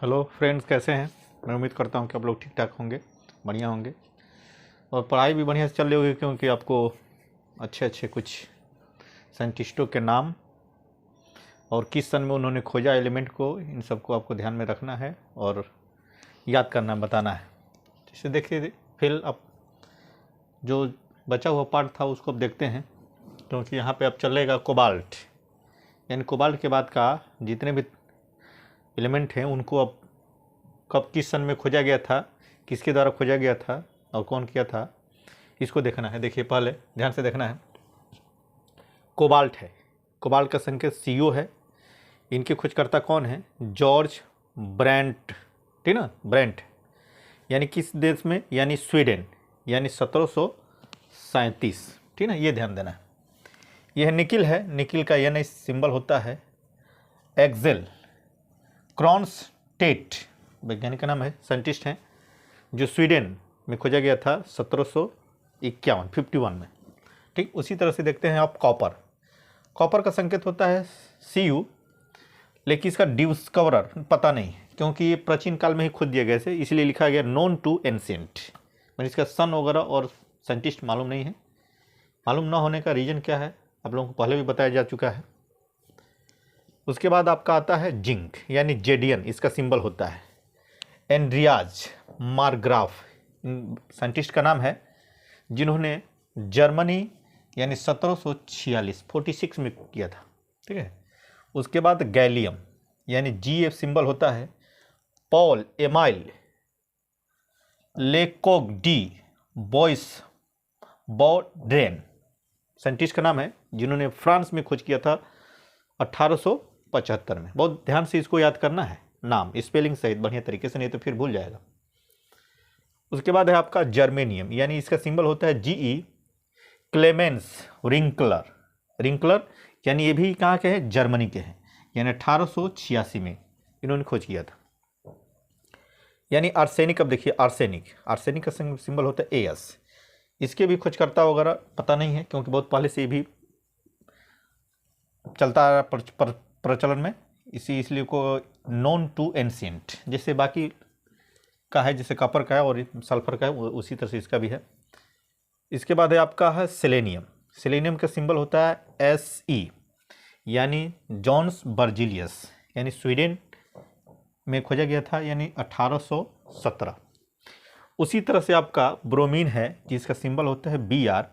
Hello friends, कैसे हैं। मैं उम्मीद करता हूं कि आप लोग ठीक ठाक होंगे, बढ़िया होंगे और पढ़ाई भी बढ़िया से चल रही होगी, क्योंकि आपको अच्छे अच्छे कुछ साइंटिस्टों के नाम और किस सन में उन्होंने खोजा एलिमेंट को, इन सबको आपको ध्यान में रखना है और याद करना, बताना है। जैसे देखिए, फिर अब जो बचा हुआ पार्ट था उसको अब देखते हैं, क्योंकि यहाँ पे अब चलेगा कोबाल्ट। यानी कोबाल्ट के बाद का जितने भी एलिमेंट हैं उनको अब कब किस सन में खोजा गया था, किसके द्वारा खोजा गया था और कौन किया था, इसको देखना है। देखिए, पहले ध्यान से देखना है। कोबाल्ट है, कोबाल्ट का संकेत CO है। इनके खोजकर्ता कौन है? जॉर्ज ब्रेंट, ठीक ना, ब्रेंट। यानी किस देश में? यानी स्वीडन, यानी 1737, ठीक ना, ये ध्यान देना है। यह निकिल है, निकिल का यानी सिंबल होता है एक्सेल। क्रॉन्स्टेट वैज्ञानिक का नाम है, साइंटिस्ट हैं, जो स्वीडन में खोजा गया था 1751 में, ठीक। उसी तरह से देखते हैं आप कॉपर। कॉपर का संकेत होता है Cu, लेकिन इसका डिस्कवरर पता नहीं है, क्योंकि ये प्राचीन काल में ही खोद दिए गए थे, इसलिए लिखा गया नोन टू एंशिएंट। मैंने इसका सन वगैरह और साइंटिस्ट मालूम नहीं है। मालूम ना होने का रीज़न क्या है आप लोगों को पहले भी बताया जा चुका है। उसके बाद आपका आता है जिंक, यानी जेडियन, इसका सिंबल होता है। एंड्रियाज मार्ग्राफ साइंटिस्ट का नाम है, जिन्होंने जर्मनी यानी 1746 में किया था, ठीक है। उसके बाद गैलियम, यानी GF सिंबल होता है। Paul Emile Lecoq de Boisbaudran scientist का नाम है, जिन्होंने फ्रांस में खोज किया था 1875 में। बहुत ध्यान से इसको याद करना है, नाम स्पेलिंग सहित बढ़िया तरीके से, नहीं तो फिर भूल जाएगा। उसके बाद है आपका जर्मेनियम, यानी इसका सिंबल होता है GE। क्लेमेंस रिंकलर, रिंकलर यानी ये भी कहाँ के हैं? जर्मनी के हैं, यानी 1886 में इन्होंने खोज किया था। यानी आर्सेनिक, अब देखिए आर्सेनिक, आर्सेनिक का सिंबल होता है AS। इसके भी खोजकर्ता वगैरह पता नहीं है, क्योंकि बहुत पहले से भी चलता आ रहा प्रचलन में, इसलिए को नॉन टू एंशिएंट, जैसे बाकी का है, जैसे कॉपर का है और सल्फर का है, उसी तरह से इसका भी है। इसके बाद है आपका है सेलेनियम। सेलेनियम का सिंबल होता है SE, यानी जॉन्स बर्जिलियस, यानी स्वीडन में खोजा गया था, यानी 1817। उसी तरह से आपका ब्रोमीन है, जिसका सिंबल होता है BR।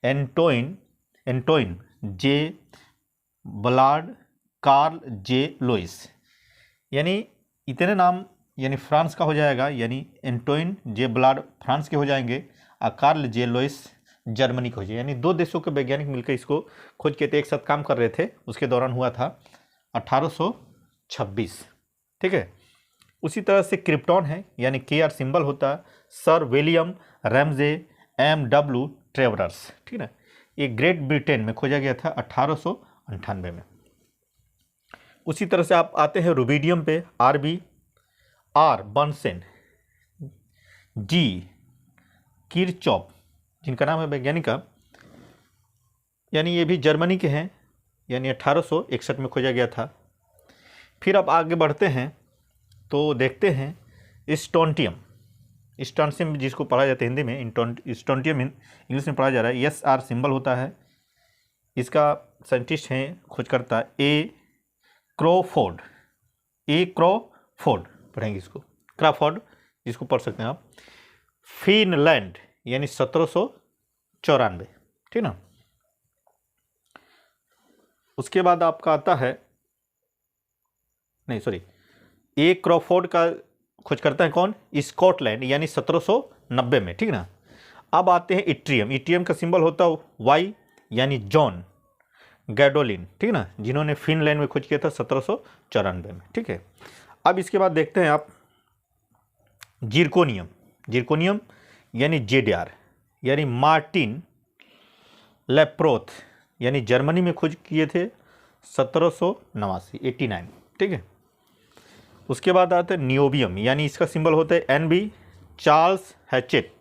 Antoine J Balard Carl J Lowig, यानी इतने नाम, यानी फ्रांस का हो जाएगा, यानी एंटोइन J बलाड फ्रांस के हो जाएंगे और कार्ल J लोइस जर्मनी के हो जाएंगे। यानी दो देशों के वैज्ञानिक मिलकर इसको खोज के थे, एक साथ काम कर रहे थे, उसके दौरान हुआ था 1826, ठीक है। उसी तरह से क्रिप्टॉन है, यानी KR सिंबल होता है सर विलियम रैमजे MW ट्रेवरस, ठीक है। ये ग्रेट ब्रिटेन में खोजा गया था 1898 में। उसी तरह से आप आते हैं रुबिडियम पे, RB। R बर्नसेन, G किरचॉफ, जिनका नाम है वैज्ञानिक का, यानी ये भी जर्मनी के हैं, यानी 1861 में खोजा गया था। फिर अब आगे बढ़ते हैं तो देखते हैं स्टोंटियम। स्टोंटियम जिसको पढ़ा जाता है हिंदी में, स्टोंटियम इंग्लिश में पढ़ा जा रहा है। SR सिंबल होता है। इसका साइंटिस्ट हैं, खोजकर्ता A क्रॉफोर्ड, A क्रॉफोर्ड पढ़ेंगे इसको, क्रॉफोर्ड जिसको पढ़ सकते हैं आप। फिनलैंड, यानी 1794, ठीक ना। उसके बाद आपका आता है, नहीं सॉरी, A क्रॉफोर्ड का खोजकर्ता है कौन? स्कॉटलैंड, यानी 1790 में, ठीक ना। अब आते हैं इट्रियम। इट्रियम का सिंबल होता है Y, यानी जॉन गैडोलिन, ठीक ना, जिन्होंने फिनलैंड में खोज किया था 1794 में, ठीक है। अब इसके बाद देखते हैं आप जिरकोनियम। जिरकोनियम यानी JDR, यानी मार्टिन लेप्रोथ, यानी जर्मनी में खोज किए थे 1789, ठीक है। उसके बाद आता है नियोबियम, यानी इसका सिंबल होता है NB। चार्ल्स हैटचेट,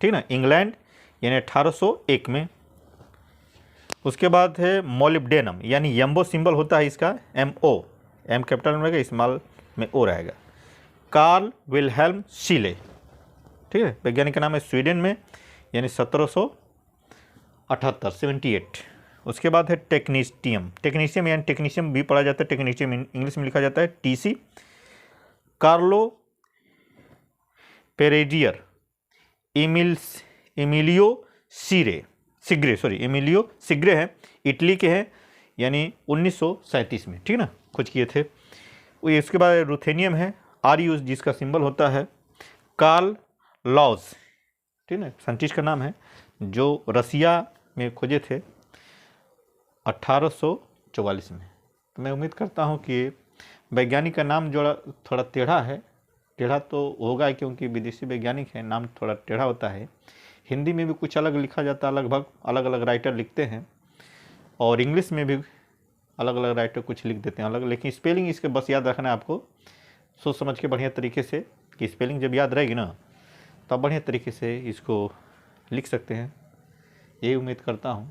ठीक ना, इंग्लैंड, यानी 1801 में। उसके बाद है मोलिब्डेनम, यानी यम्बो सिंबल होता है इसका MO, एम कैपिटल में रहेगा, स्मॉल में ओ रहेगा। कार्ल विल्हेल्म शीले, ठीक है, वैज्ञानिक का नाम है, स्वीडन में, यानी 1778 78। उसके बाद है टेक्नीशियम, टेक्नीशियम यानी टेक्नीशियम भी पढ़ा जाता है, टेक्नीशियम इंग्लिश में लिखा जाता है टीसी। कार्लो पेरेजियर एमिलियो एमिलियो सिग्रे हैं, इटली के हैं, यानी 1937 में, ठीक ना, खोज किए थे वो। इसके बाद रुथेनियम है, आरयूज जिसका सिंबल होता है। कार्ल लॉज, ठीक है, साइंटिस्ट का नाम है, जो रसिया में खोजे थे 1844 में। तो मैं उम्मीद करता हूँ कि वैज्ञानिक का नाम जो थोड़ा टेढ़ा है, टेढ़ा तो होगा क्योंकि विदेशी वैज्ञानिक है, नाम थोड़ा टेढ़ा होता है। हिंदी में भी कुछ अलग लिखा जाता है, लगभग अलग अलग राइटर लिखते हैं, और इंग्लिश में भी अलग अलग राइटर कुछ लिख देते हैं अलग, लेकिन स्पेलिंग इसके बस याद रखना है आपको, सोच समझ के बढ़िया तरीके से, कि स्पेलिंग जब याद रहेगी ना तब बढ़िया तरीके से इसको लिख सकते हैं, यही उम्मीद करता हूँ।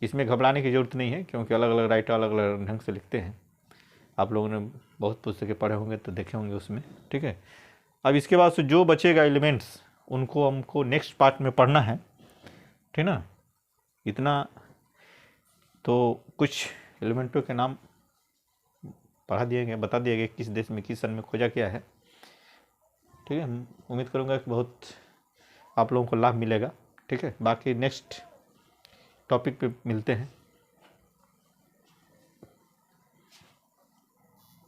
इसमें घबराने की ज़रूरत नहीं है, क्योंकि अलग अलग राइटर अलग अलग ढंग से लिखते हैं। आप लोगों ने बहुत पुस्तकें पढ़े होंगे तो देखे होंगे उसमें, ठीक है। अब इसके बाद से जो बचेगा एलिमेंट्स, उनको हमको नेक्स्ट पार्ट में पढ़ना है, ठीक ना। इतना तो कुछ एलिमेंटों के नाम पढ़ा दिए गए, बता दिए गए किस देश में किस सन में खोजा गया है, ठीक है। उम्मीद करूँगा कि बहुत आप लोगों को लाभ मिलेगा, ठीक है। बाकी नेक्स्ट टॉपिक पे मिलते हैं।